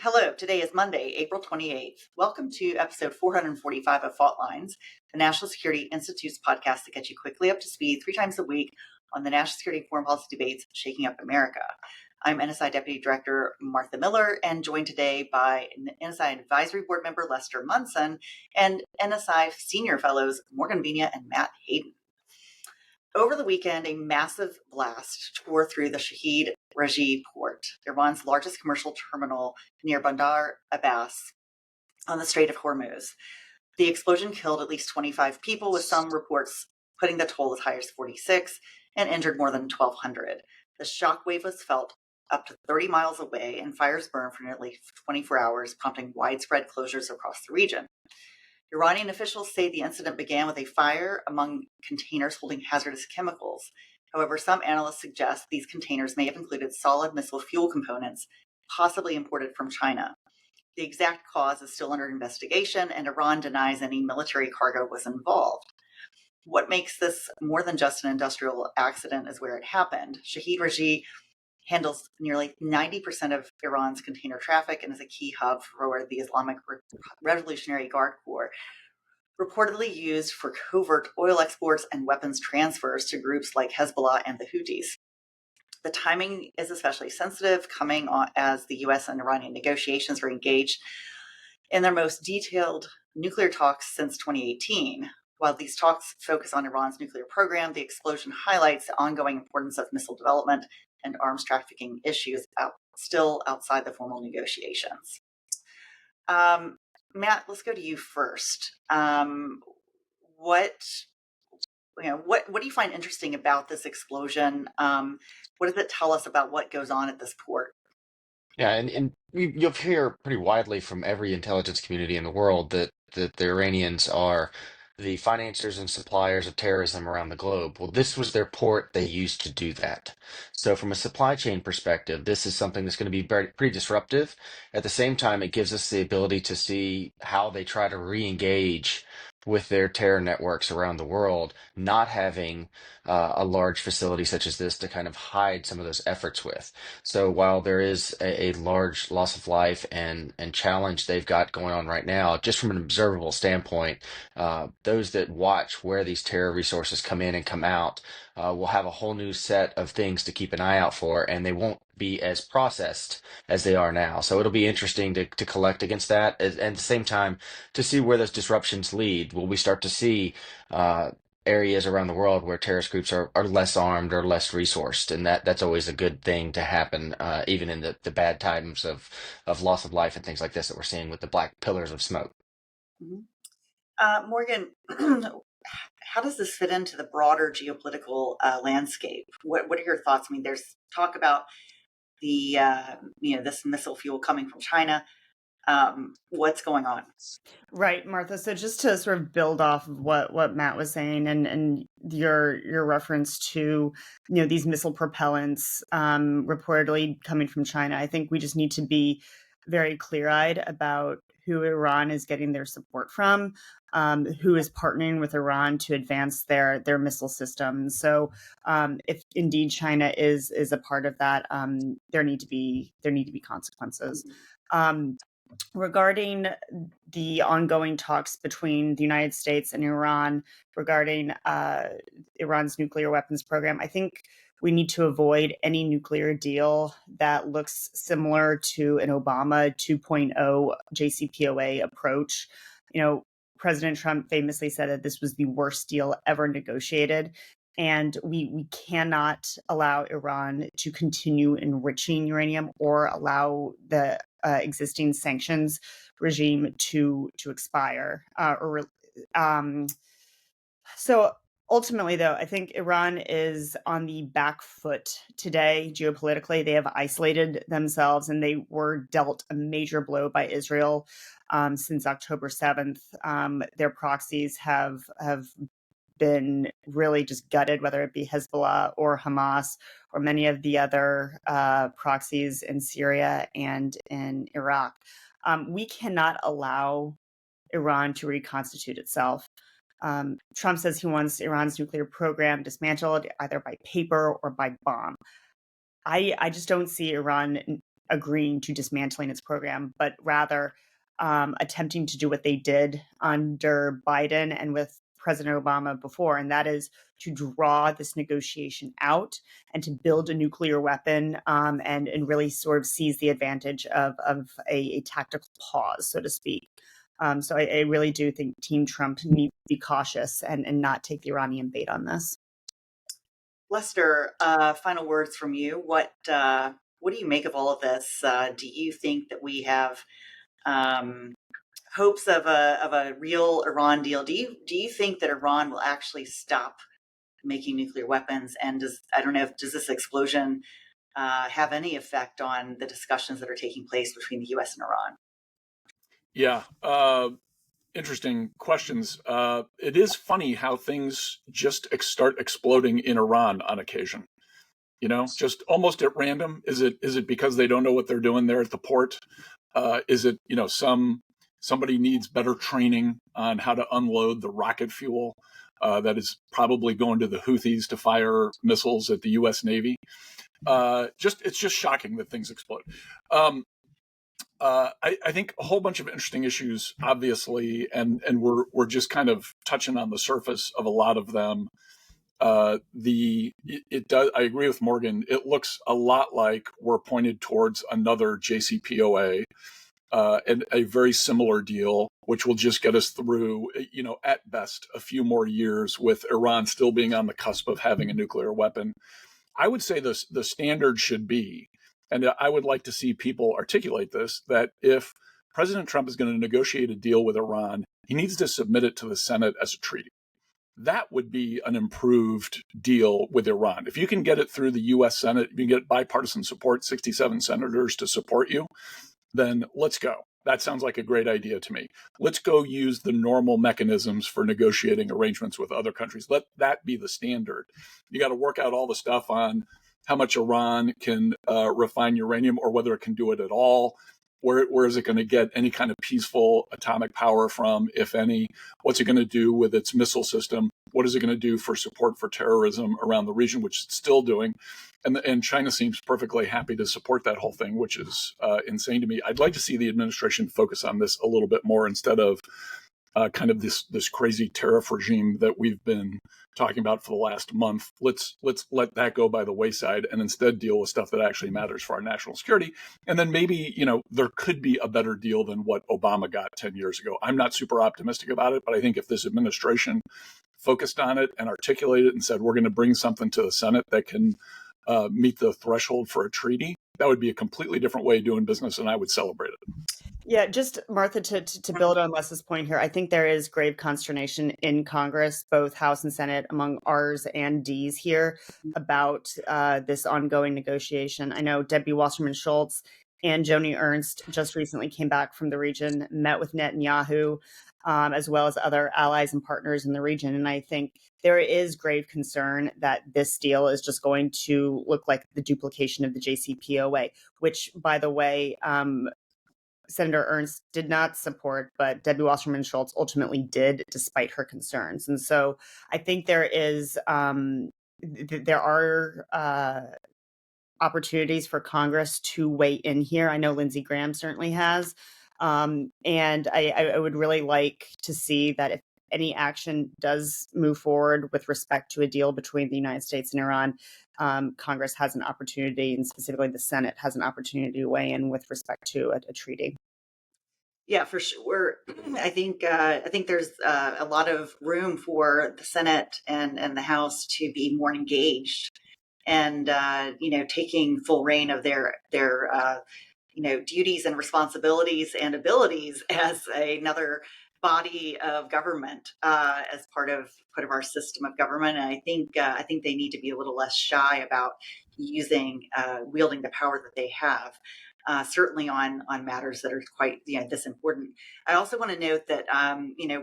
Hello, today is Monday, April 28th. Welcome to episode 445 of Fault Lines, the National Security Institute's podcast that gets you quickly up to speed 3 times a week on the national security and foreign policy debates shaking up America. I'm NSI Deputy Director Martha Miller and joined today by NSI Advisory Board member Lester Munson and NSI Senior Fellows Morgan Vina and Matt Hayden. Over the weekend, a massive blast tore through the Shahid Rajaee port, Iran's largest commercial terminal near Bandar Abbas on the Strait of Hormuz. The explosion killed at least 25 people, with some reports putting the toll as high as 46, and injured more than 1,200. The shockwave was felt up to 30 miles away, and fires burned for nearly 24 hours, prompting widespread closures across the region. Iranian officials say the incident began with a fire among containers holding hazardous chemicals. However, some analysts suggest these containers may have included solid missile fuel components, possibly imported from China. The exact cause is still under investigation, and Iran denies any military cargo was involved. What makes this more than just an industrial accident is where it happened. Shahid Rajaee handles nearly 90% of Iran's container traffic and is a key hub for the Islamic Revolutionary Guard Corps, reportedly used for covert oil exports and weapons transfers to groups like Hezbollah and the Houthis. The timing is especially sensitive, coming on as the U.S. and Iranian negotiations are engaged in their most detailed nuclear talks since 2018. While these talks focus on Iran's nuclear program, the explosion highlights the ongoing importance of missile development and arms trafficking issues still outside the formal negotiations. Matt, let's go to you first. What do you find interesting about this explosion? What does it tell us about what goes on at this port? Yeah, and you'll hear pretty widely from every intelligence community in the world that the Iranians are the financiers and suppliers of terrorism around the globe. Well, this was their port. They used to do that. So from a supply chain perspective, this is something that's going to be pretty disruptive. At the same time, it gives us the ability to see how they try to re-engage with their terror networks around the world, not having a large facility such as this to kind of hide some of those efforts with. So while there is a large loss of life and challenge they've got going on right now, just from an observable standpoint, those that watch where these terror resources come in and come out will have a whole new set of things to keep an eye out for, and they won't be as processed as they are now. So it'll be interesting to collect against that, and at the same time to see where those disruptions lead. Will we start to see areas around the world where terrorist groups are less armed or less resourced, and that's always a good thing to happen, even in the bad times of loss of life and things like this that we're seeing with the black pillars of smoke. Morgan, how does this fit into the broader geopolitical landscape? What are your thoughts? I mean, there's talk about the this missile fuel coming from China. What's going on? Right, Martha. So just to sort of build off of what Matt was saying and your reference to, these missile propellants reportedly coming from China, I think we just need to be very clear-eyed about who Iran is getting their support from, who is partnering with Iran to advance their missile systems. So if indeed China is a part of that, there need to be consequences. Regarding the ongoing talks between the United States and Iran regarding Iran's nuclear weapons program, I think we need to avoid any nuclear deal that looks similar to an Obama 2.0 JCPOA approach. President Trump famously said that this was the worst deal ever negotiated. And we cannot allow Iran to continue enriching uranium or allow the existing sanctions regime to expire. So ultimately, though, I think Iran is on the back foot today geopolitically. They have isolated themselves, and they were dealt a major blow by Israel since October 7th. Their proxies have been really just gutted, whether it be Hezbollah or Hamas or many of the other proxies in Syria and in Iraq. We cannot allow Iran to reconstitute itself. Trump says he wants Iran's nuclear program dismantled either by paper or by bomb. I just don't see Iran agreeing to dismantling its program, but rather attempting to do what they did under Biden and with President Obama before, and that is to draw this negotiation out and to build a nuclear weapon, and really sort of seize the advantage of a tactical pause, so to speak. So I really do think Team Trump needs to be cautious and not take the Iranian bait on this. Lester, final words from you. What do you make of all of this? Do you think that we have hopes of a real Iran deal? Do you think that Iran will actually stop making nuclear weapons? And does this explosion have any effect on the discussions that are taking place between the U.S. and Iran? Yeah, interesting questions. It is funny how things just start exploding in Iran on occasion. Just almost at random. Is it because they don't know what they're doing there at the port? Is it somebody needs better training on how to unload the rocket fuel that is probably going to the Houthis to fire missiles at the U.S. Navy? It's just shocking that things explode. I think a whole bunch of interesting issues, obviously, and we're just kind of touching on the surface of a lot of them. It does. I agree with Morgan. It looks a lot like we're pointed towards another JCPOA, and a very similar deal, which will just get us through, at best, a few more years with Iran still being on the cusp of having a nuclear weapon. I would say the standard should be, and I would like to see people articulate this, that if President Trump is going to negotiate a deal with Iran, he needs to submit it to the Senate as a treaty. That would be an improved deal with Iran. If you can get it through the U.S. Senate, you can get bipartisan support, 67 senators to support you, then let's go. That sounds like a great idea to me. Let's go use the normal mechanisms for negotiating arrangements with other countries. Let that be the standard. You got to work out all the stuff on how much Iran can refine uranium or whether it can do it at all. Where is it going to get any kind of peaceful atomic power from, if any? What's it going to do with its missile system? What is it going to do for support for terrorism around the region, which it's still doing? And China seems perfectly happy to support that whole thing, which is insane to me. I'd like to see the administration focus on this a little bit more instead of kind of this crazy tariff regime that we've been talking about for the last month. Let's let that go by the wayside and instead deal with stuff that actually matters for our national security. And then maybe, there could be a better deal than what Obama got 10 years ago. I'm not super optimistic about it, but I think if this administration focused on it and articulated it and said, we're going to bring something to the Senate that can meet the threshold for a treaty, that would be a completely different way of doing business, and I would celebrate it. Yeah, just Martha, to build on Les's point here, I think there is grave consternation in Congress, both House and Senate, among R's and D's here about this ongoing negotiation. I know Debbie Wasserman Schultz and Joni Ernst just recently came back from the region, met with Netanyahu, as well as other allies and partners in the region. And I think there is grave concern that this deal is just going to look like the duplication of the JCPOA, which, by the way, Senator Ernst did not support, but Debbie Wasserman Schultz ultimately did, despite her concerns. And so I think there are opportunities for Congress to weigh in here. I know Lindsey Graham certainly has. And I would really like to see that if any action does move forward with respect to a deal between the United States and Iran, Congress has an opportunity, and specifically the Senate has an opportunity to weigh in with respect to a treaty. Yeah, for sure. I think there's a lot of room for the Senate and the House to be more engaged, and taking full reign of their duties and responsibilities and abilities as another body of government, as part of our system of government. And I think they need to be a little less shy about wielding the power that they have. Certainly on matters that are quite this important. I also want to note that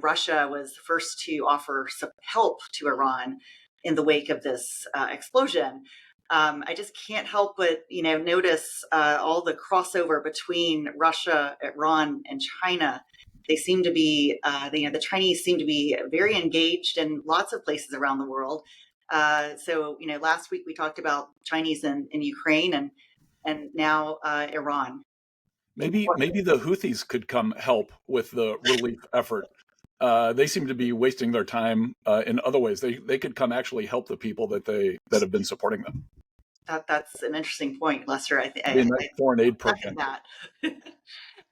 Russia was the first to offer some help to Iran in the wake of this explosion. I just can't help but notice all the crossover between Russia, Iran, and China. They seem to be the Chinese seem to be very engaged in lots of places around the world. So last week we talked about Chinese in Ukraine, and and now Iran. Maybe the Houthis could come help with the relief effort. They seem to be wasting their time in other ways. They could come actually help the people that have been supporting them. That's an interesting point, Lester. I nice foreign aid second program. that.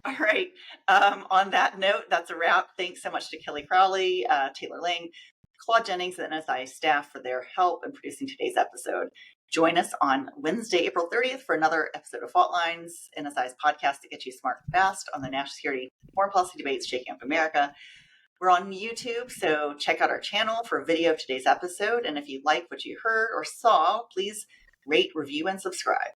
All right. On that note, that's a wrap. Thanks so much to Kelly Crowley, Taylor Lang, Claude Jennings, and NSI staff for their help in producing today's episode. Join us on Wednesday, April 30th for another episode of Fault Lines, NSI's podcast to get you smart and fast on the national security and foreign policy debates shaking up America. We're on YouTube, so check out our channel for a video of today's episode. And if you like what you heard or saw, please rate, review, and subscribe.